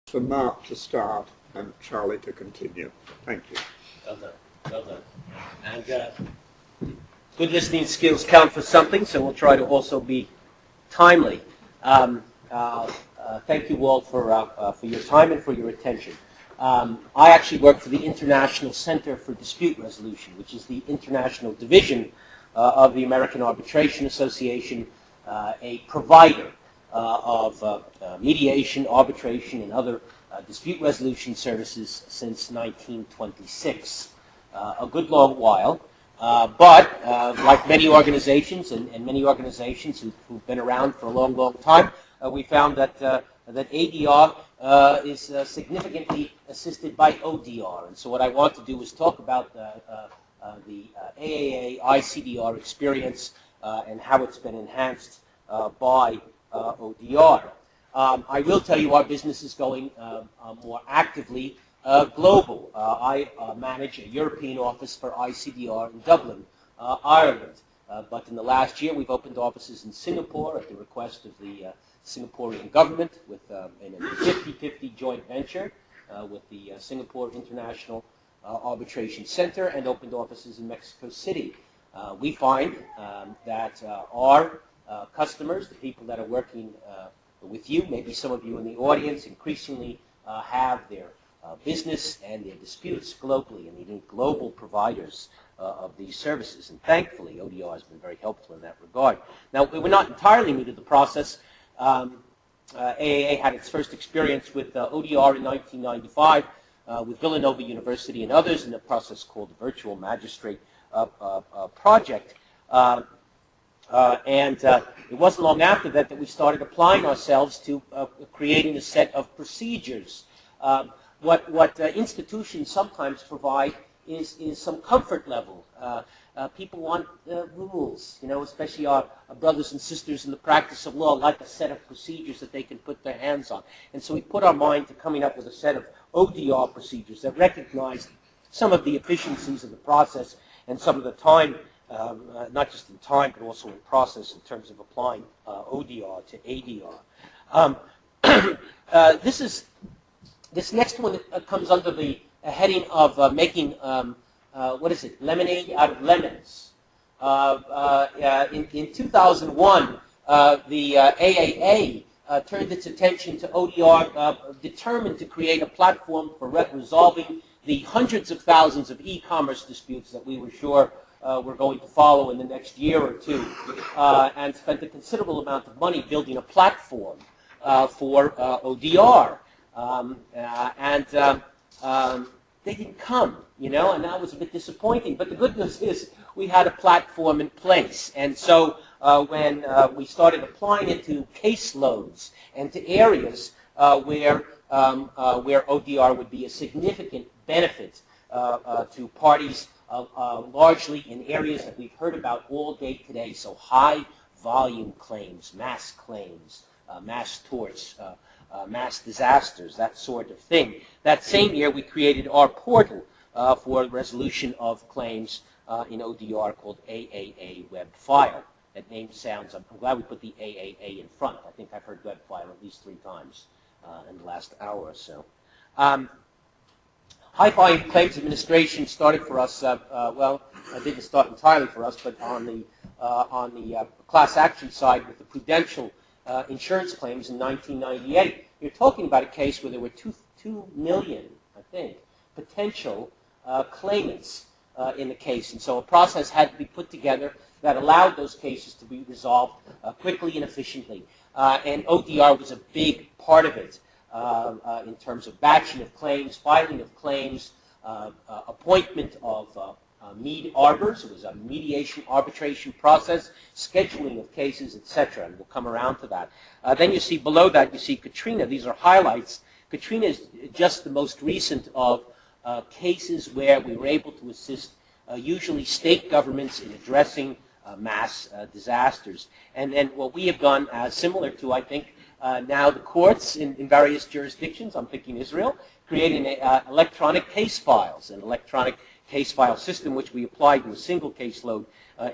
For Mark to start and Charlie to continue. Thank you. Well done. Well done. And good listening skills count for something, so we'll try to also be timely. Thank you all for your time and for your attention. I actually work for the International Center for Dispute Resolution, which is the international division of the American Arbitration Association, a provider of mediation, arbitration, and other dispute resolution services since 1926. A good long while, but like many organizations and many organizations who've been around for a long, long time, we found that ADR is significantly assisted by ODR. And so what I want to do is talk about the AAA ICDR experience and how it's been enhanced by ODR. I will tell you our business is going more actively global. I manage a European office for ICDR in Dublin, Ireland. But in the last year, we've opened offices in Singapore at the request of the Singaporean government in a 50-50 joint venture with the Singapore International Arbitration Center, and opened offices in Mexico City. We find that our customers, the people that are working with you, maybe some of you in the audience, increasingly have their business and their disputes globally, and they need global providers of these services. And thankfully, ODR has been very helpful in that regard. Now, we're not entirely new to the process. AAA had its first experience with ODR in 1995 with Villanova University and others in a process called the Virtual Magistrate Project. And it wasn't long after that we started applying ourselves to creating a set of procedures. What institutions sometimes provide is some comfort level. People want rules, especially our brothers and sisters in the practice of law like a set of procedures that they can put their hands on. And so we put our mind to coming up with a set of ODR procedures that recognize some of the efficiencies of the process and some of the time, not just in time, but also in process in terms of applying ODR to ADR. This next one comes under the heading of making, lemonade out of lemons. In 2001, the AAA turned its attention to ODR, determined to create a platform for resolving the hundreds of thousands of e-commerce disputes that we were sure were going to follow in the next year or two, and spent a considerable amount of money building a platform for ODR. They didn't come, and that was a bit disappointing. But the good news is we had a platform in place. And so when we started applying it to caseloads and to areas where ODR would be a significant benefit to parties largely in areas that we've heard about all day today, so high volume claims, mass torts, mass disasters, that sort of thing. That same year, we created our portal for resolution of claims in ODR called AAA Web File. That name sounds, I'm glad we put the AAA in front. I think I've heard Web File at least 3 times in the last hour or so. High volume claims administration started for us, it didn't start entirely for us, but on the class action side with the Prudential insurance claims in 1998. You're talking about a case where there were 2 million, I think, potential claimants in the case. And so a process had to be put together that allowed those cases to be resolved quickly and efficiently. And ODR was a big part of it in terms of batching of claims, filing of claims, appointment of Med arbors. It was a mediation arbitration process, scheduling of cases, etc. And we'll come around to that. Then you see below that, you see Katrina. These are highlights. Katrina is just the most recent of cases where we were able to assist usually state governments in addressing mass disasters. And then what we have done, similar to, I think, now the courts in various jurisdictions, I'm thinking Israel, creating electronic case files, an electronic case file system which we applied to a single caseload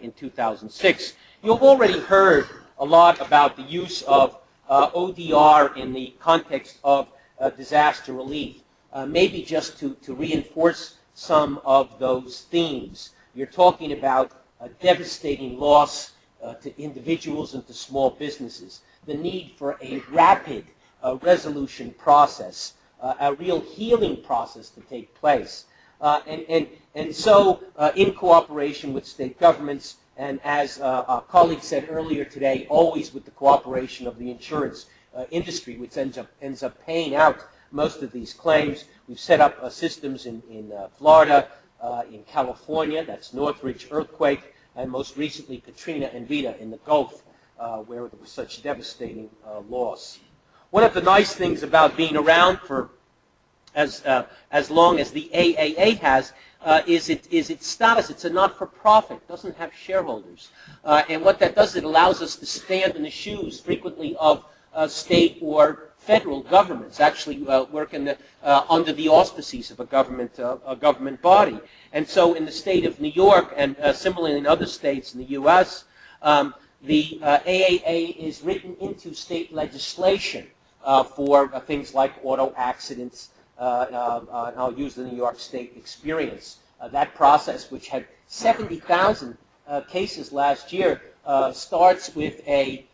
in 2006. You've already heard a lot about the use of ODR in the context of disaster relief. Maybe just to reinforce some of those themes. You're talking about a devastating loss to individuals and to small businesses, the need for a rapid resolution process, a real healing process to take place. And so, in cooperation with state governments, and as our colleague said earlier today, always with the cooperation of the insurance industry, which ends up paying out most of these claims. We've set up systems in Florida, in California, that's Northridge earthquake, and most recently Katrina and Rita in the Gulf, where there was such devastating loss. One of the nice things about being around for as long as the AAA has is its status. It's a not-for-profit, doesn't have shareholders. And what that does, it allows us to stand in the shoes frequently of state or federal governments, actually work under the auspices of a government body. And so in the state of New York, and similarly in other states in the U.S., the AAA is written into state legislation for things like auto accidents. I'll use the New York State experience. That process, which had 70,000 cases last year, starts with a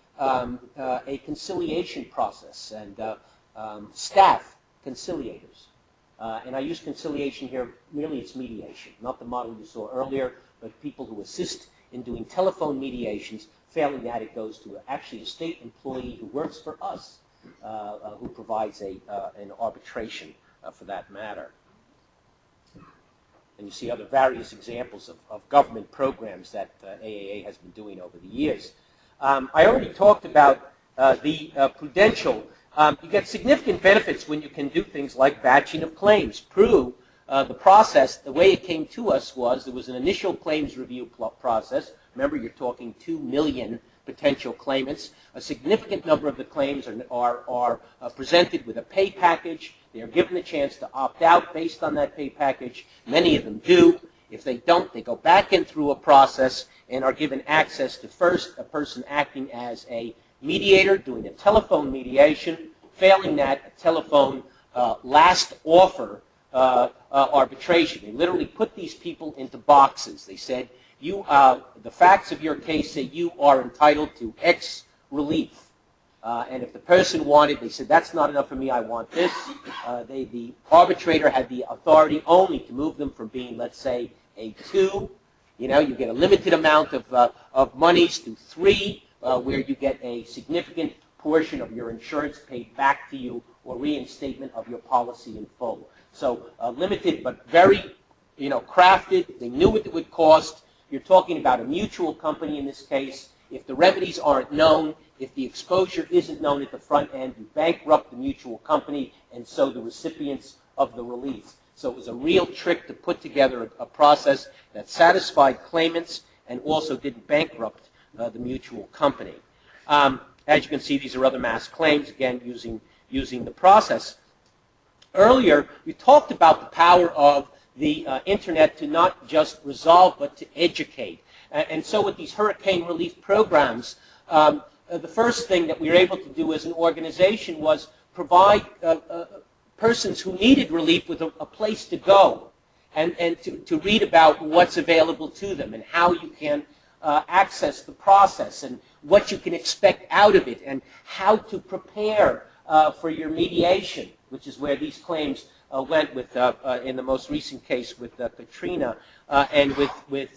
conciliation process and staff conciliators. And I use conciliation here, merely it's mediation, not the model you saw earlier, but people who assist in doing telephone mediations. Failing that, it goes to actually a state employee who works for us, who provides an arbitration for that matter. And you see other various examples of government programs that AAA has been doing over the years. I already talked about the prudential. You get significant benefits when you can do things like batching of claims. Prue, the process, the way it came to us was there was an initial claims review process. Remember, you're talking 2 million potential claimants. A significant number of the claims are presented with a pay package. They are given a chance to opt out based on that pay package. Many of them do. If they don't, they go back in through a process and are given access to first a person acting as a mediator, doing a telephone mediation. Failing that, a telephone last offer arbitration. They literally put these people into boxes. They said, the facts of your case say you are entitled to X relief. And if the person wanted, they said, that's not enough for me, I want this. The arbitrator had the authority only to move them from being, let's say, a 2. You get a limited amount of monies to 3, where you get a significant portion of your insurance paid back to you or reinstatement of your policy in full. So limited but very, crafted. They knew what it would cost. You're talking about a mutual company in this case. If the remedies aren't known, if the exposure isn't known at the front end, you bankrupt the mutual company and so the recipients of the relief. So it was a real trick to put together a process that satisfied claimants and also didn't bankrupt the mutual company. As you can see, these are other mass claims, again, using the process. Earlier, we talked about the power of the Internet to not just resolve, but to educate. And so with these hurricane relief programs, the first thing that we were able to do as an organization was provide persons who needed relief with a place to go and to read about what's available to them and how you can access the process and what you can expect out of it and how to prepare for your mediation, which is where these claims went with in the most recent case with Katrina and with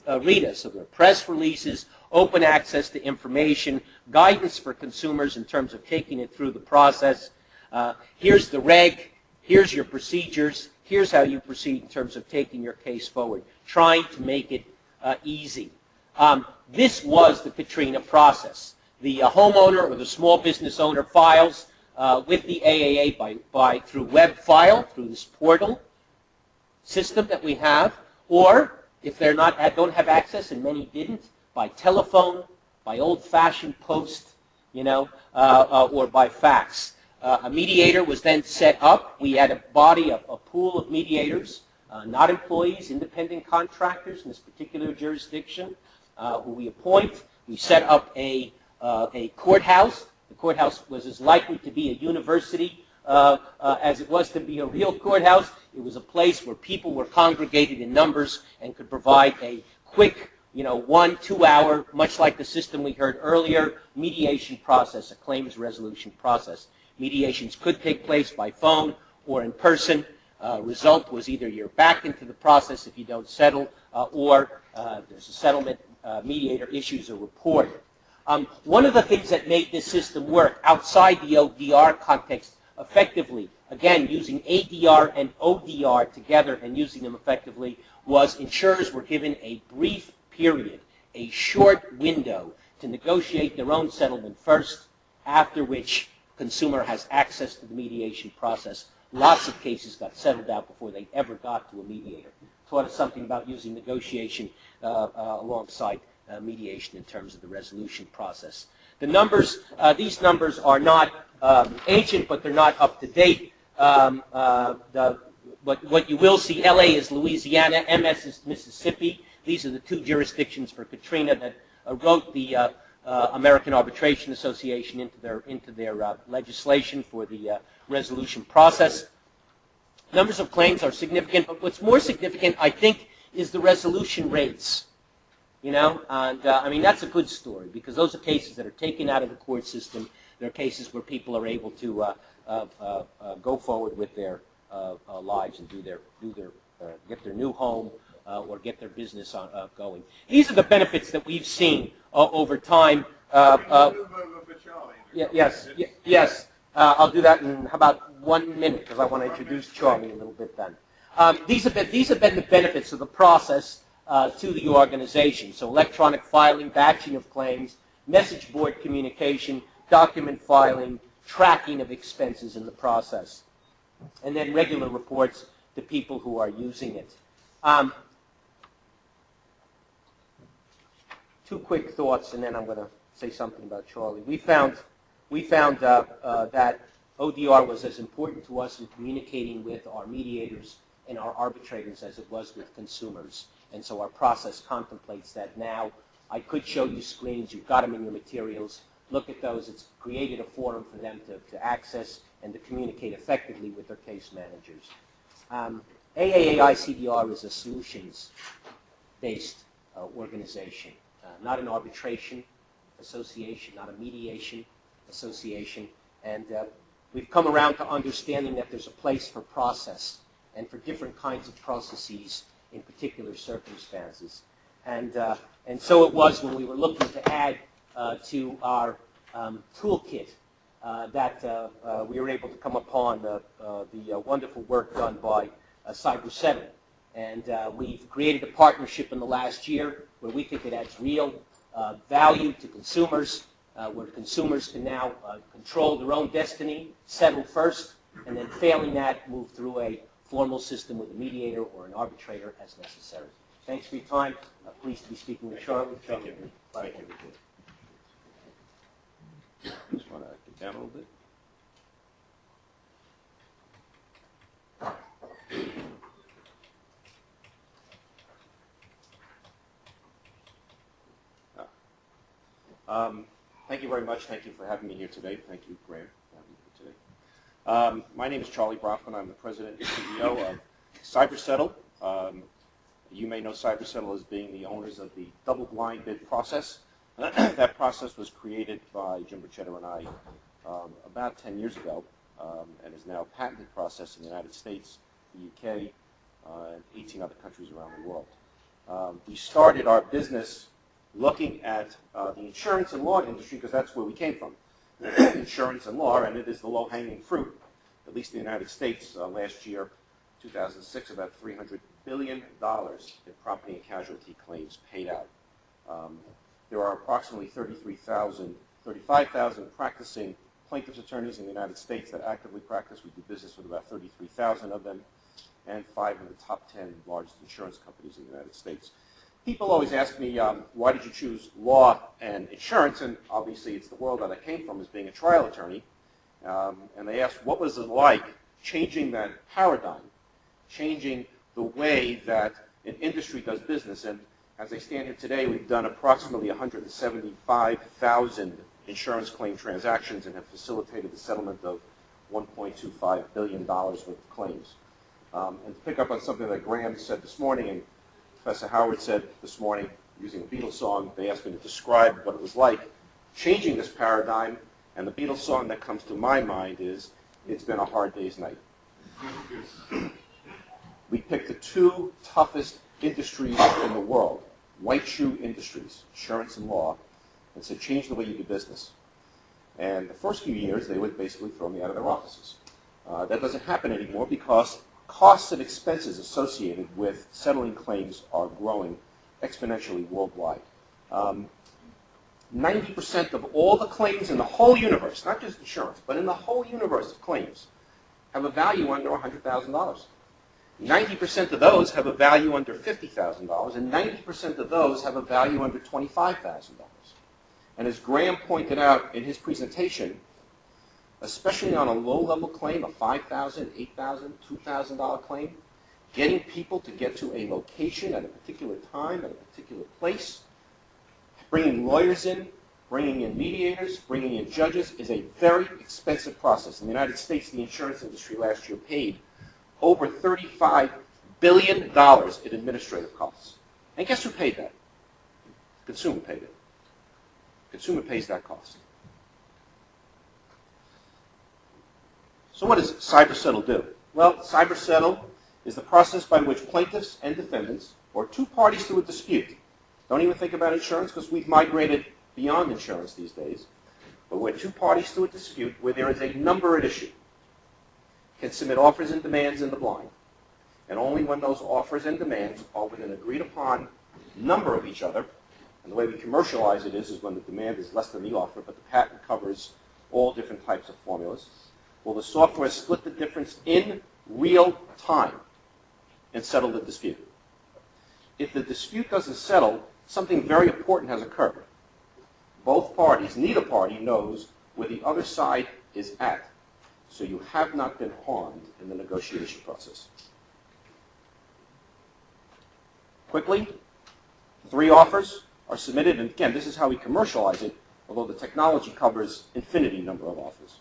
Rita. So there are press releases, open access to information, guidance for consumers in terms of taking it through the process. Here's the reg, here's your procedures, here's how you proceed in terms of taking your case forward, trying to make it easy. This was the Katrina process. The homeowner or the small business owner files with the AAA through web file, through this portal system that we have, or if they're don't have access, and many didn't, by telephone, by old-fashioned post, or by fax. A mediator was then set up. We had a body, a pool of mediators, not employees, independent contractors in this particular jurisdiction, who we appoint. We set up a courthouse. The courthouse was as likely to be a university as it was to be a real courthouse. It was a place where people were congregated in numbers and could provide a quick, 1-2 hour, much like the system we heard earlier, mediation process, a claims resolution process. Mediations could take place by phone or in person. Result was either you're back into the process if you don't settle, or there's a settlement, mediator issues a report. One of the things that made this system work outside the ODR context effectively, again, using ADR and ODR together and using them effectively, was insurers were given a brief period, a short window to negotiate their own settlement first, after which consumer has access to the mediation process. Lots of cases got settled out before they ever got to a mediator. Taught us something about using negotiation alongside mediation in terms of the resolution process. The numbers, these numbers are not ancient, but they're not up to date. But what you will see, LA is Louisiana, MS is Mississippi. These are the two jurisdictions for Katrina that wrote the American Arbitration Association into their legislation for the resolution process. Numbers of claims are significant, but what's more significant, I think, is the resolution rates. And I mean, that's a good story, because those are cases that are taken out of the court system. They're cases where people are able to go forward with their lives and get their new home or get their business going. These are the benefits that we've seen over time. Yes. I'll do that in about 1 minute, because I want to introduce Charlie a little bit then. These have been the benefits of the process to the organization. So electronic filing, batching of claims, message board communication, document filing, tracking of expenses in the process, and then regular reports to people who are using it. Two quick thoughts, and then I'm going to say something about Charlie. We found that ODR was as important to us in communicating with our mediators and our arbitrators as it was with consumers. And so our process contemplates that now. I could show you screens. You've got them in your materials. Look at those. It's created a forum for them to access and to communicate effectively with their case managers. AAAI-CDR is a solutions-based organization, not an arbitration association, not a mediation association. And we've come around to understanding that there's a place for process and for different kinds of processes in particular circumstances. And so it was when we were looking to add to our toolkit that we were able to come upon the wonderful work done by CyberSettle. And we've created a partnership in the last year where we think it adds real value to consumers, where consumers can now control their own destiny, settle first, and then failing that, move through a formal system with a mediator or an arbitrator as necessary. Thanks for your time. Pleased to be speaking with Charlie. Thank you. Thank you. Just want to get down a little bit. Thank you very much. Thank you for having me here today. Thank you, Graham, for having me here today. My name is Charlie Brofman. I'm the president and CEO of CyberSettle. You may know CyberSettle as being the owners of the double-blind bid process. That process was created by Jim Bruchetto and I about 10 years ago and is now a patented process in the United States, the UK, and 18 other countries around the world. We started our business looking at the insurance and law industry, because that's where we came from. Insurance and law, and it is the low-hanging fruit, at least in the United States. Last year, 2006, about $300 billion in property and casualty claims paid out. There are approximately 35,000 practicing plaintiff's attorneys in the United States that actively practice. We do business with about 33,000 of them, and 5 of the top 10 largest insurance companies in the United States. People always ask me, why did you choose law and insurance? And obviously it's the world that I came from as being a trial attorney. And they ask, what was it like changing that paradigm, changing the way that an industry does business? And as I stand here today, we've done approximately 175,000 insurance claim transactions and have facilitated the settlement of $1.25 billion worth of claims. And to pick up on something that Graham said this morning and Professor Howard said this morning, using a Beatles song, they asked me to describe what it was like changing this paradigm, and the Beatles song that comes to my mind is, "It's Been a Hard Day's Night." We picked the two toughest industries in the world, white shoe industries, insurance and law, and said, change the way you do business. And the first few years, they would basically throw me out of their offices. That doesn't happen anymore because costs and expenses associated with settling claims are growing exponentially worldwide. 90% of all the claims in the whole universe, not just insurance, but in the whole universe of claims, have a value under $100,000. 90% of those have a value under $50,000, and 90% of those have a value under $25,000. And as Graham pointed out in his presentation, especially on a low-level claim, a $5,000, $8,000, $2,000 claim, getting people to get to a location at a particular time, at a particular place, bringing lawyers in, bringing in mediators, bringing in judges is a very expensive process. In the United States, the insurance industry last year paid over $35 billion in administrative costs. And guess who paid that? The consumer paid it. The consumer pays that cost. So what does CyberSettle do? Well, CyberSettle is the process by which plaintiffs and defendants, or two parties to a dispute, don't even think about insurance because we've migrated beyond insurance these days, but we're two parties to a dispute where there is a number at issue, can submit offers and demands in the blind. And only when those offers and demands are within an agreed upon number of each other, and the way we commercialize it is when the demand is less than the offer, but the patent covers all different types of formulas, will the software split the difference in real time and settle the dispute. If the dispute doesn't settle, something very important has occurred. Both parties, neither party knows where the other side is at. So you have not been harmed in the negotiation process. Quickly, 3 offers are submitted, and again, this is how we commercialize it, although the technology covers infinity number of offers.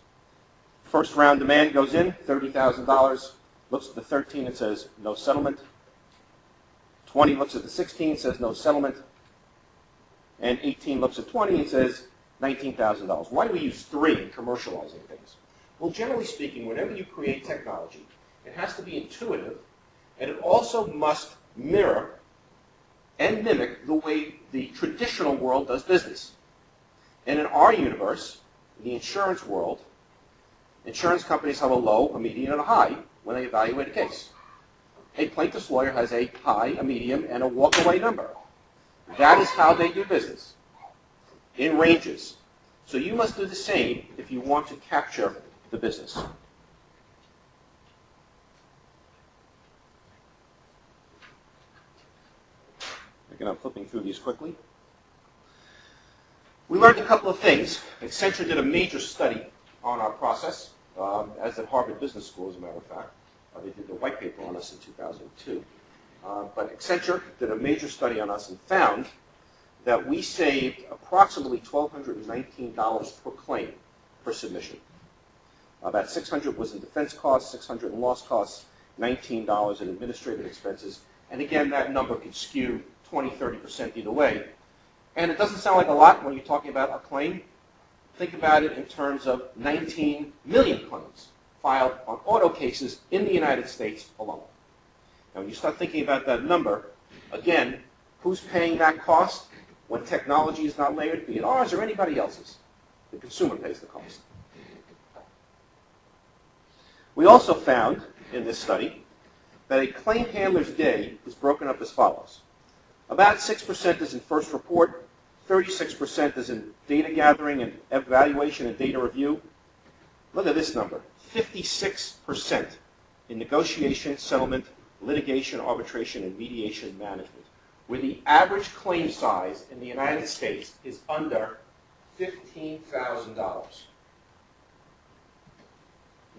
First round demand goes in, $30,000, looks at the 13 and says no settlement. 20 looks at the 16 and says no settlement. And 18 looks at 20 and says $19,000. Why do we use 3 in commercializing things? Well, generally speaking, whenever you create technology, it has to be intuitive, and it also must mirror and mimic the way the traditional world does business. And in our universe, in the insurance world, insurance companies have a low, a median, and a high when they evaluate a case. A plaintiff's lawyer has a high, a medium, and a walk-away number. That is how they do business, in ranges. So you must do the same if you want to capture the business. Again, I'm flipping through these quickly. We learned a couple of things. Accenture did a major study on our process, as did Harvard Business School, as a matter of fact. They did the white paper on us in 2002. But Accenture did a major study on us and found that we saved approximately $1,219 per claim per submission. About $600 was in defense costs, $600 in loss costs, $19 in administrative expenses. And again, that number could skew 20, 30% either way. And it doesn't sound like a lot when you're talking about a claim. Think about it in terms of 19 million claims filed on auto cases in the United States alone. Now, when you start thinking about that number, again, who's paying that cost when technology is not layered, be it ours or anybody else's? The consumer pays the cost. We also found in this study that a claim handler's day is broken up as follows. About 6% is in first report, 36% is in data gathering and evaluation and data review. Look at this number, 56% in negotiation, settlement, litigation, arbitration, and mediation management, where the average claim size in the United States is under $15,000.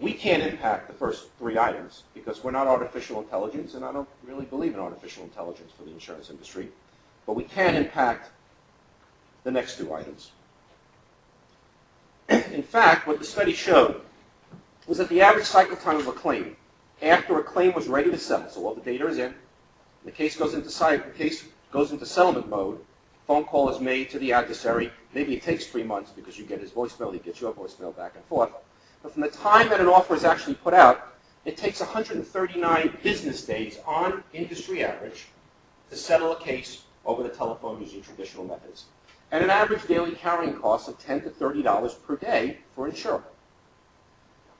We can't impact the first 3 items because we're not artificial intelligence, and I don't really believe in artificial intelligence for the insurance industry, but we can impact the next 2 items. In fact, what the study showed was that the average cycle time of a claim, after a claim was ready to settle, so all the data is in, the case goes into settlement mode, phone call is made to the adversary. Maybe it takes 3 months because you get his voicemail, he gets your voicemail, back and forth. But from the time that an offer is actually put out, it takes 139 business days on industry average to settle a case over the telephone using traditional methods, and an average daily carrying cost of $10 to $30 per day for insurer.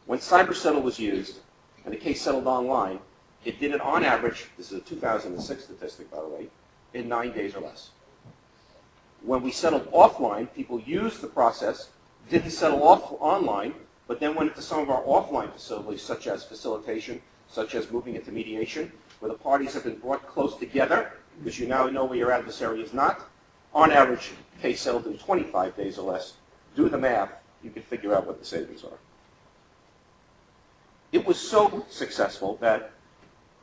When CyberSettle was used, and the case settled online, it did it on average, this is a 2006 statistic, by the way, in 9 days or less. When we settled offline, people used the process, didn't settle online, but then went into some of our offline facilities, such as facilitation, such as moving into mediation, where the parties have been brought close together, because you now know where your adversary is not. On average, case settled in 25 days or less. Do the math, you can figure out what the savings are. It was so successful that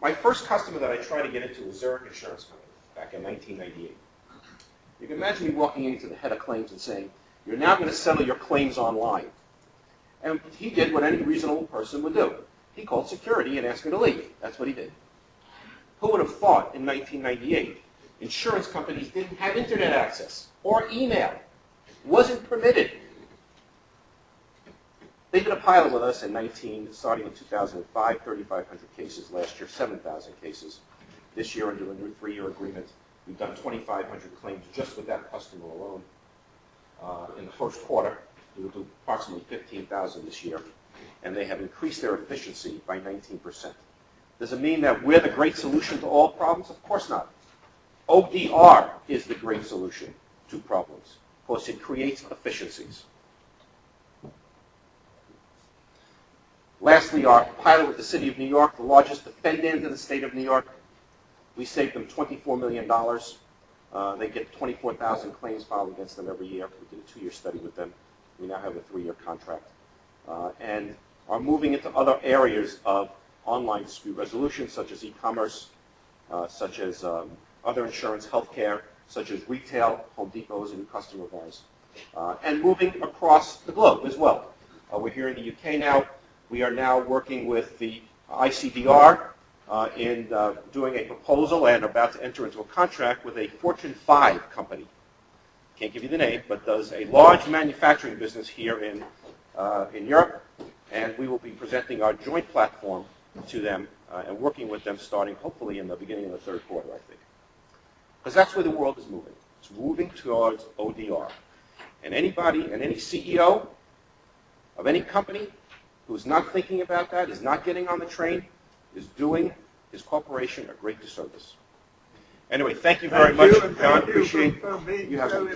my first customer that I tried to get into was Zurich Insurance Company back in 1998. You can imagine me walking into the head of claims and saying, you're now going to settle your claims online. And he did what any reasonable person would do. He called security and asked me to leave. That's what he did. Who would have thought in 1998 insurance companies didn't have internet access or email? It wasn't permitted. They did a pilot with us starting in 2005, 3,500 cases. Last year, 7,000 cases. This year, under a new 3-year agreement, we've done 2,500 claims just with that customer alone. In the first quarter, we will do approximately 15,000 this year, and they have increased their efficiency by 19%. Does it mean that we're the great solution to all problems? Of course not. ODR is the great solution to problems, because it creates efficiencies. Lastly, our pilot with the City of New York, the largest defendant in the state of New York. We saved them $24 million. They get 24,000 claims filed against them every year. We did a 2-year study with them. We now have a 3-year contract. And are moving into other areas of online dispute resolution, such as e-commerce, such as other insurance, healthcare, such as retail. Home Depot is a new customer of ours. And moving across the globe as well. We're here in the UK now. We are now working with the ICDR in doing a proposal and about to enter into a contract with a Fortune 5 company. Can't give you the name, but does a large manufacturing business here in Europe. And we will be presenting our joint platform to them and working with them starting hopefully in the beginning of the 3rd quarter, I think. Because that's where the world is moving. It's moving towards ODR. And anybody and any CEO of any company who's not thinking about that, is not getting on the train, is doing his corporation a great disservice. Anyway, thank you very much, John. Appreciate you having me.